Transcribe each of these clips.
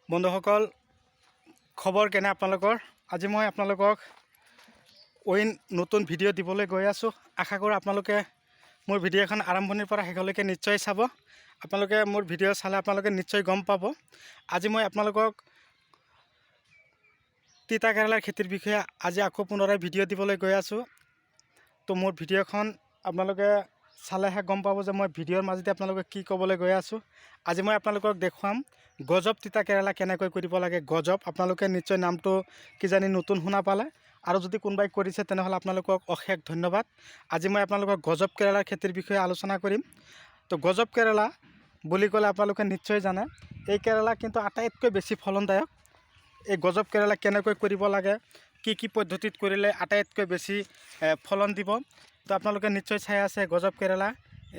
বন্ধুসকল খবৰ কেনে আপোনালোকৰ আজি মই আপোনালোকক অইন নতুন ভিডিঅ' দিবলৈ গৈ আছোঁ আশা কৰোঁ আপোনালোকে মোৰ ভিডিঅ'খন আৰম্ভণিৰ পৰা শেষলৈকে নিশ্চয় চাব আপোনালোকে মোৰ ভিডিঅ' চালে আপোনালোকে নিশ্চয় গম পাব আজি মই আপোনালোকক তিতা কেৰেলাৰ খেতিৰ বিষয়ে আজি আকৌ পুনৰাই ভিডিঅ' দিবলৈ গৈ আছোঁ তো মোৰ ভিডিঅ'খন আপোনালোকে চালেহে গম পাব যে মই ভিডিঅ'ৰ মাজতে আপোনালোকে কি ক'বলৈ গৈ আছোঁ আজি মই আপোনালোকক দেখুৱাম গজব তিতা কেৰেলা কেনেকৈ কৰিব লাগে গজব আপোনালোকে নিশ্চয় নামটো কিজানি নতুন শুনা পালে আৰু যদি কোনোবাই কৰিছে তেনেহ'লে আপোনালোকক অশেষ ধন্যবাদ আজি মই আপোনালোকক গজব কেৰেলাৰ খেতিৰ বিষয়ে আলোচনা কৰিম তো গজব কেৰেলা বুলি ক'লে আপোনালোকে নিশ্চয় জানে এই কেৰেলা কিন্তু আটাইতকৈ বেছি ফলনদায়ক এই গজব কেৰেলা কেনেকৈ কৰিব লাগে কি পদ্ধতিত কৰিলে আটাইতকৈ বেছি ফলন দিব তো আপোনালোকে নিশ্চয় চাই আছে গজব কেৰেলা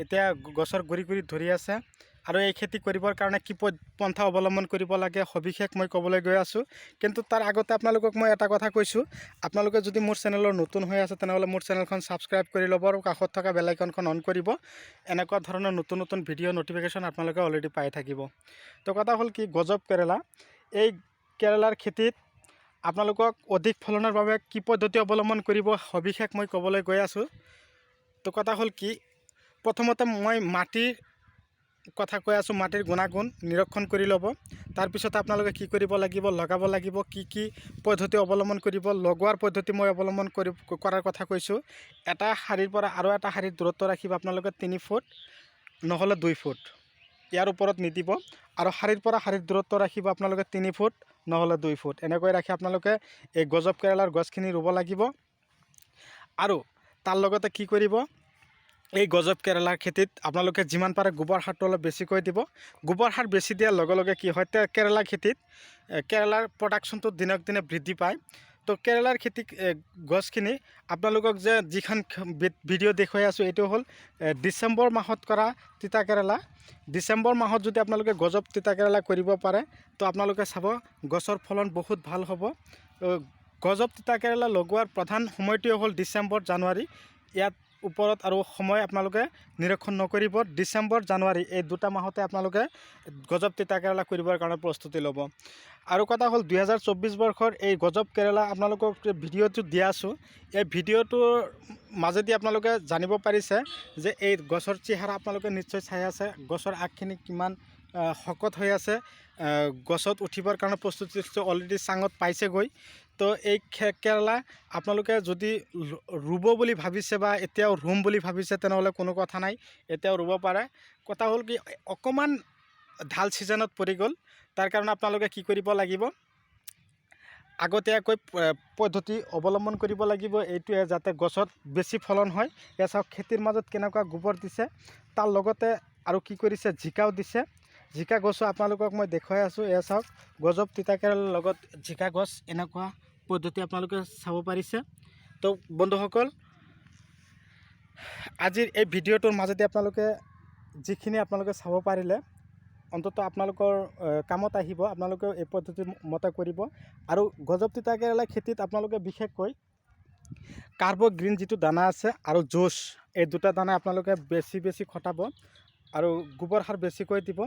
এতিয়া গছৰ গুৰি ধৰি আছে আৰু এই খেতি কৰিবৰ কাৰণে কি পন্থা অৱলম্বন কৰিব লাগে সবিশেষ মই ক'বলৈ গৈ আছোঁ কিন্তু তাৰ আগতে আপোনালোকক মই এটা কথা কৈছোঁ আপোনালোকে যদি মোৰ চেনেলৰ নতুন হৈ আছে তেনেহ'লে মোৰ চেনেলখন ছাবস্ক্ৰাইব কৰি ল'ব আৰু কাষত থকা বেল আইকনখন অন কৰিব এনেকুৱা ধৰণৰ নতুন ভিডিঅ' নটিফিকেশ্যন আপোনালোকে অলৰেডি পাই থাকিব তো কথা হ'ল কি গজব কেৰেলা এই কেৰেলাৰ খেতিত আপোনালোকক অধিক ফলনৰ বাবে কি পদ্ধতি অৱলম্বন কৰিব সবিশেষ মই ক'বলৈ গৈ আছোঁ তো কথা হ'ল কি প্ৰথমতে মই মাটিৰ কথা কৈ আছোঁ মাটিৰ গুণাগুণ নিৰীক্ষণ কৰি ল'ব তাৰপিছত আপোনালোকে কি কৰিব লাগিব লগাব লাগিব কি পদ্ধতি অৱলম্বন কৰিব লগোৱাৰ পদ্ধতি মই অৱলম্বন কৰাৰ কথা কৈছোঁ এটা শাৰীৰ পৰা আৰু এটা শাৰীৰ দূৰত্ব ৰাখিব আপোনালোকে 3 ফুট নহ'লে 2 ফুট ইয়াৰ ওপৰত নিদিব আৰু শাৰীৰ পৰা শাৰীৰ দূৰত্ব ৰাখিব আপোনালোকে 3 ফুট নহ'লে 2 ফুট এনেকৈ ৰাখি আপোনালোকে এই গজব কেৰেলাৰ গছখিনি ৰুব লাগিব আৰু তাৰ লগতে কি কৰিব এই গজব কেৰেলাৰ খেতিত আপোনালোকে যিমান পাৰে গোবৰ সাৰটো অলপ বেছিকৈ দিব গোবৰ সাৰ বেছি দিয়াৰ লগে লগে কি হয় কেৰেলা খেতিত কেৰেলাৰ প্ৰডাকশ্যনটো দিনক দিনে বৃদ্ধি পায় তো কেৰেলাৰ খেতি গছখিনি আপোনালোকক যে যিখন ভিডিঅ' দেখুৱাই আছোঁ এইটো হ'ল ডিচেম্বৰ মাহত কৰা তিতা কেৰেলা ডিচেম্বৰ মাহত যদি আপোনালোকে গজব তিতা কেৰেলা কৰিব পাৰে তো আপোনালোকে চাব গছৰ ফলন বহুত ভাল হ'ব গজব তিতা কেৰেলা লগোৱাৰ প্ৰধান সময়টোৱে হ'ল ডিচেম্বৰ জানুৱাৰী ইয়াত ওপৰত আৰু সময় আপোনালোকে নিৰীক্ষণ নকৰিব ডিচেম্বৰ জানুৱাৰী এই দুটা মাহতে আপোনালোকে গজব তিতা কেৰেলা কৰিবৰ কাৰণে প্ৰস্তুতি ল'ব আৰু কথা হ'ল 2024 বৰ্ষৰ এই গজব কেৰেলা আপোনালোকক ভিডিঅ'টো দিয়া আছোঁ এই ভিডিঅ'টোৰ মাজেদি আপোনালোকে জানিব পাৰিছে যে এই গছৰ চেহেৰা আপোনালোকে নিশ্চয় চাই আছে গছৰ আগখিনি কিমান শকত হৈ আছে গছত উঠিবৰ কাৰণে প্ৰস্তুতি অলৰেডি চাঙত পাইছেগৈ তো এই কেৰেলা আপোনালোকে যদি ৰুব বুলি ভাবিছে বা এতিয়াও ৰুম বুলি ভাবিছে তেনেহ'লে কোনো কথা নাই এতিয়াও ৰুব পাৰে কথা হ'ল কি অকণমান ঢাল ছিজনত পৰি গ'ল তাৰ কাৰণে আপোনালোকে কি কৰিব লাগিব আগতীয়াকৈ পদ্ধতি অৱলম্বন কৰিব লাগিব এইটোৱে যাতে গছত বেছি ফলন হয় এয়া চাওক খেতিৰ মাজত কেনেকুৱা গোবৰ দিছে তাৰ লগতে আৰু কি কৰিছে জিকাও দিছে জিকা গছো আপোনালোকক মই দেখুৱাই আছোঁ এয়া চাওক গজব তিতা কেৰেলাৰ লগত জিকা গছ এনেকুৱা পদ্ধতি আপোনালোকে চাব পাৰিছে তো বন্ধুসকল আজিৰ এই ভিডিঅ'টোৰ মাজতে আপোনালোকে যিখিনি আপোনালোকে চাব পাৰিলে অন্ততঃ আপোনালোকৰ কামত আহিব আপোনালোকে এই পদ্ধতি মতে কৰিব আৰু গজব তিতা কেৰেলা খেতিত আপোনালোকে বিশেষকৈ কাৰ্বগ্ৰীণ যিটো দানা আছে আৰু জোছ এই দুটা দানা আপোনালোকে বেছি খটাব আৰু গোবৰ সাৰ বেছিকৈ দিব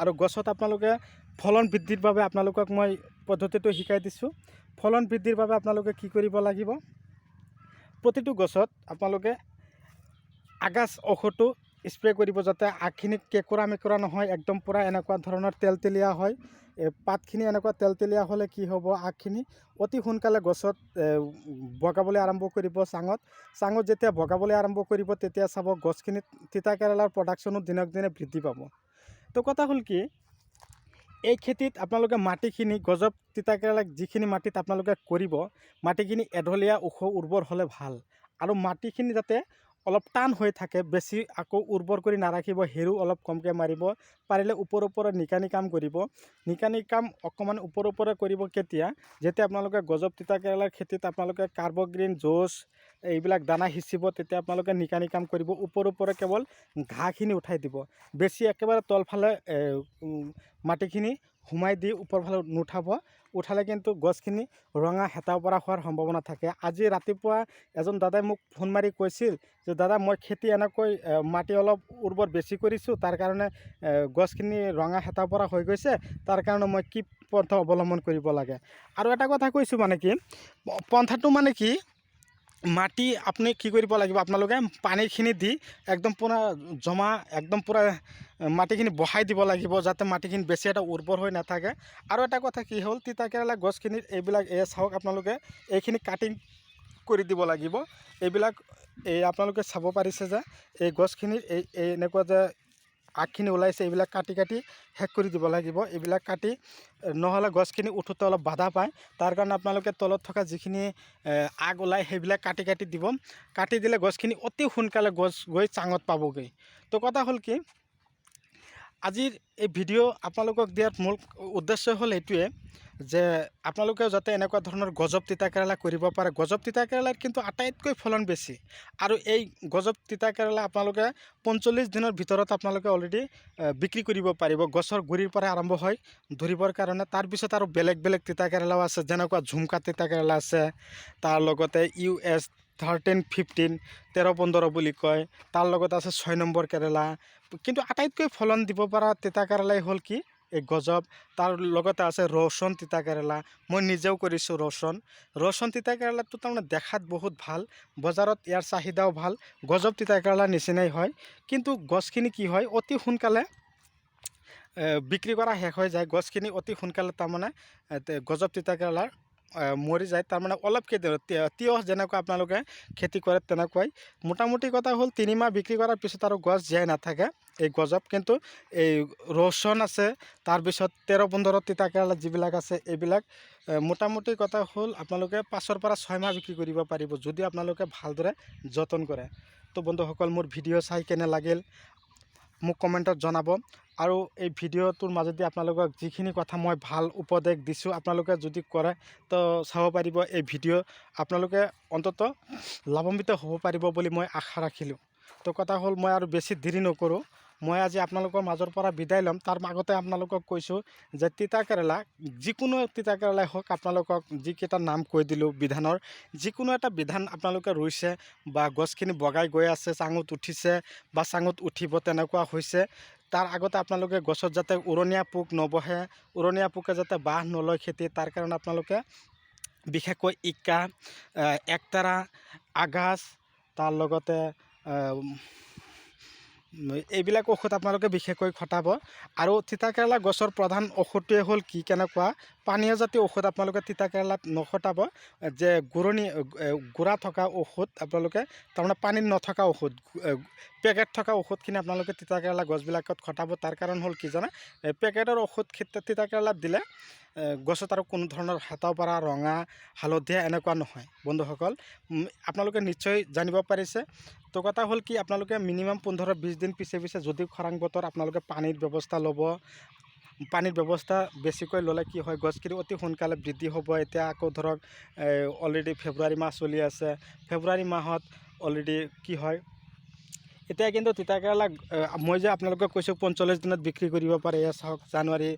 আৰু গছত আপোনালোকে ফলন বৃদ্ধিৰ বাবে আপোনালোকক মই পদ্ধতিটো শিকাই দিছোঁ ফলন বৃদ্ধিৰ বাবে আপোনালোকে কি কৰিব লাগিব প্ৰতিটো গছত আপোনালোকে আগাছ ঔষধটো স্প্ৰে কৰিব যাতে আগখিনি কেঁকুৰা মেকুৰা নহয় একদম পূৰা এনেকুৱা ধৰণৰ তেলতেলীয়া হয় পাতখিনি এনেকুৱা তেলতেলীয়া হ'লে কি হ'ব আগখিনি অতি সোনকালে গছত বগাবলৈ আৰম্ভ কৰিব চাঙত যেতিয়া বগাবলৈ আৰম্ভ কৰিব তেতিয়া চাব গছখিনিত তিতা কেৰেলাৰ প্ৰডাকশ্যনো দিনক দিনে বৃদ্ধি পাব তো কথা হ'ল কি এই খেতিত আপোনালোকে মাটিখিনি গজব তিতা কেৰেলা যিখিনি মাটিত আপোনালোকে কৰিব মাটিখিনি এঢলীয়া ওখ উৰ্বৰ হ'লে ভাল আৰু মাটিখিনি যাতে অলপ টান হৈ থাকে বেছি আকৌ উৰ্বৰ কৰি নাৰাখিব হেৰু অলপ কমকৈ মাৰিব পাৰিলে ওপৰে নিকানি কাম কৰিব নিকানি কাম অকণমান ওপৰে কৰিব কেতিয়া যেতিয়া আপোনালোকে গজব তিতা কেৰেলাৰ খেতিত আপোনালোকে কাৰ্বগ্ৰীণ জোছ এইবিলাক দানা সিঁচিব তেতিয়া আপোনালোকে নিকানি কাম কৰিব ওপৰে কেৱল ঘাঁহখিনি উঠাই দিব বেছি একেবাৰে তলফালে মাটিখিনি সোমাই দি ওপৰফালে নুঠাব। উঠালে কিন্তু গছখিনি ৰঙা হেতাও পৰা হোৱাৰ সম্ভাৱনা থাকে। আজি ৰাতিপুৱা এজন দাদাই মোক ফোন মাৰি কৈছিল যে দাদা মই খেতি এনেকৈ মাটি অলপ উৰ্বৰ বেছি কৰিছোঁ, তাৰ কাৰণে গছখিনি ৰঙা হেতা পৰা হৈ গৈছে, তাৰ কাৰণে মই কি পন্থা অৱলম্বন কৰিব লাগে। আৰু এটা কথা কৈছোঁ মানে কি পন্থাটো মানে কি মাটি আপুনি কি কৰিব লাগিব, আপোনালোকে পানীখিনি দি একদম পূৰা জমা একদম পূৰা মাটিখিনি বহাই দিব লাগিব, যাতে মাটিখিনি বেছি এটা উৰ্বৰ হৈ নাথাকে। আৰু এটা কথা কি হ'ল, তিতাকেৰেলা গছখিনিত এইবিলাক চাওক আপোনালোকে এইখিনি কাটিং কৰি দিব লাগিব। এইবিলাক আপোনালোকে চাব পাৰিছে যে এই গছখিনিৰ এই এনেকুৱা যে আগখিনি ওলাইছে, এইবিলাক কাটি কাটি শেষ কৰি দিব লাগিব। এইবিলাক কাটি নহ'লে গছখিনি উঠোতে অলপ বাধা পায়, তাৰ কাৰণে আপোনালোকে তলত থকা যিখিনি আগ ওলায় সেইবিলাক কাটি কাটি দিব। কাটি দিলে গছখিনি অতি সোনকালে গছ গৈ চাঙত পাবগৈ। তো কথা হ'ল কি, আজিৰ এই ভিডিঅ' আপোনালোকক দিয়াৰ মূল উদ্দেশ্য হ'ল এইটোৱে যে আপোনালোকে যাতে এনেকুৱা ধৰণৰ গজব তিতাকেৰেলা কৰিব পাৰে। গজব তিতাকেৰেলাৰ কিন্তু আটাইতকৈ ফলন বেছি, আৰু এই গজব তিতাকেৰেলা আপোনালোকে 45 দিনৰ ভিতৰত আপোনালোকে অলৰেডি বিক্ৰী কৰিব পাৰিব। গছৰ গুৰিৰ পৰা আৰম্ভ হয় ধৰিবৰ কাৰণে। তাৰপিছত আৰু বেলেগ বেলেগ তিতাকেৰেলাও আছে, যেনেকুৱা ঝুমকা তিতাকেৰেলা আছে, তাৰ লগতে US 13-15 13-15 বুলি কয়, তাৰ লগত আছে 6 নম্বৰ কেৰেলা। কিন্তু আটাইতকৈ ফলন দিব পৰা তিতাকেৰেলাই হ'ল কি এই গজব। তাৰ লগতে আছে ৰচুন তিতাকেৰেলা, মই নিজেও কৰিছোঁ ৰচুন তিতাকেৰেলাটো তাৰমানে দেখাত বহুত ভাল, বজাৰত ইয়াৰ চাহিদাও ভাল, গজব তিতাকেৰেলাৰ নিচিনাই হয়। কিন্তু গছখিনি কি হয় অতি সোনকালে বিক্ৰী কৰা শেষ হৈ যায়। গছখিনি অতি সোনকালে তাৰমানে গজব তিতাকেৰেলাৰ মৰি যায়। তাৰমানে অলপকৈ তিয়হ যেনেকুৱা আপোনালোকে খেতি কৰে তেনেকুৱাই। মোটামুটি কথা হ'ল 3 মাহ বিক্ৰী কৰাৰ পিছত আৰু গছ জীয়াই নাথাকে এই গজব। কিন্তু এই ৰচুন আছে, তাৰপিছত 13-15 তিতাকেৰেলা যিবিলাক আছে, এইবিলাক মোটামুটি কথা হ'ল আপোনালোকে 5 পৰা 6 মাহ বিক্ৰী কৰিব পাৰিব যদি আপোনালোকে ভালদৰে যতন কৰে। তো বন্ধুসকল, মোৰ ভিডিঅ' চাই কেনে লাগিল মোক কমেণ্টত জনাব। আৰু এই ভিডিঅ'টোৰ মাজেদি আপোনালোকক যিখিনি কথা মই ভাল উপদেশ দিছোঁ আপোনালোকে যদি কৰে তো চাব পাৰিব। এই ভিডিঅ' আপোনালোকে অন্ততঃ লাভান্বিত হ'ব পাৰিব বুলি মই আশা ৰাখিলোঁ। তো কথা হ'ল মই আৰু বেছি দেৰি নকৰোঁ, মই আজি আপোনালোকৰ মাজৰ পৰা বিদায় ল'ম। তাৰ আগতে আপোনালোকক কৈছোঁ যে তিতাকেৰেলা যিকোনো তিতাকেৰেলাই হওক, আপোনালোকক যিকেইটা নাম কৈ দিলোঁ বিধানৰ, যিকোনো এটা বিধান আপোনালোকে ৰুইছে বা গছখিনি বগাই গৈ আছে, চাঙত উঠিছে বা চাঙত উঠিব তেনেকুৱা হৈছে, তাৰ আগতে আপোনালোকে গছত যাতে উৰণীয়া পোক নবহে, উৰণীয়া পোকে যাতে বাহ নলয় খেতি, তাৰ কাৰণে আপোনালোকে বিশেষকৈ ইকা, একতাৰা, আগাছ, তাৰ লগতে এইবিলাক ঔষধ আপোনালোকে বিশেষকৈ খটাব। আৰু তিতাকেৰেলা গছৰ প্ৰধান ঔষধটোৱে হ'ল কি কেনেকুৱা পানীয় জাতীয় ঔষধ আপোনালোকে তিতাকেৰেলাত নখটাব, যে গুড়া থকা ঔষধ আপোনালোকে তাৰমানে পানীত নথকা ঔষধ, পেকেট থকা ঔষধখিনি আপোনালোকে তিতাকেৰেলা গছবিলাকত খটাব। তাৰ কাৰণ হ'ল কি জানে, পেকেটৰ ঔষধ তিতাকেৰেলাত দিলে গছত আৰু কোনো ধৰণৰ হেতাও পৰা ৰঙা হালধীয়া এনেকুৱা নহয়। বন্ধুসকল, আপোনালোকে নিশ্চয় জানিব পাৰিছে। তো কথা হ'ল কি আপোনালোকে মিনিমাম 15-20 দিন পিছে পিছে যদি খৰাং বতৰ আপোনালোকে পানীৰ ব্যৱস্থা ল'ব। পানীৰ ব্যৱস্থা বেছিকৈ ল'লে কি হয় গছখিনি অতি সোনকালে বৃদ্ধি হ'ব। এতিয়া আকৌ ধৰক অলৰেডি ফেব্ৰুৱাৰী মাহ চলি আছে, ফেব্ৰুৱাৰী মাহত অলৰেডি কি হয়, এতিয়া কিন্তু তিতাকেৰেলা মই যে আপোনালোকক কৈছোঁ 45 দিনত বিক্ৰী কৰিব পাৰে। এয়া চাওক জানুৱাৰী,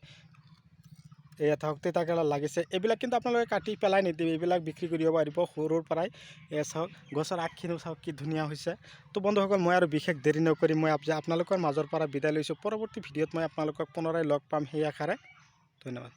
এয়া চাওক তিতাকেৰেলা লাগিছে, এইবিলাক কিন্তু আপোনালোকে কাটি পেলাই নিদিব, এইবিলাক বিক্ৰী কৰিব পাৰিব সৰুৰ পৰাই। এয়া চাওক গছৰ আগখিনিও চাওক কি ধুনীয়া হৈছে। তো বন্ধুসকল, মই আৰু বিশেষ দেৰি নকৰি মই আপোনালোকৰ মাজৰ পৰা বিদায় লৈছোঁ। পৰৱৰ্তী ভিডিঅ'ত মই আপোনালোকক পুনৰাই লগ পাম সেই আশাৰে। ধন্যবাদ।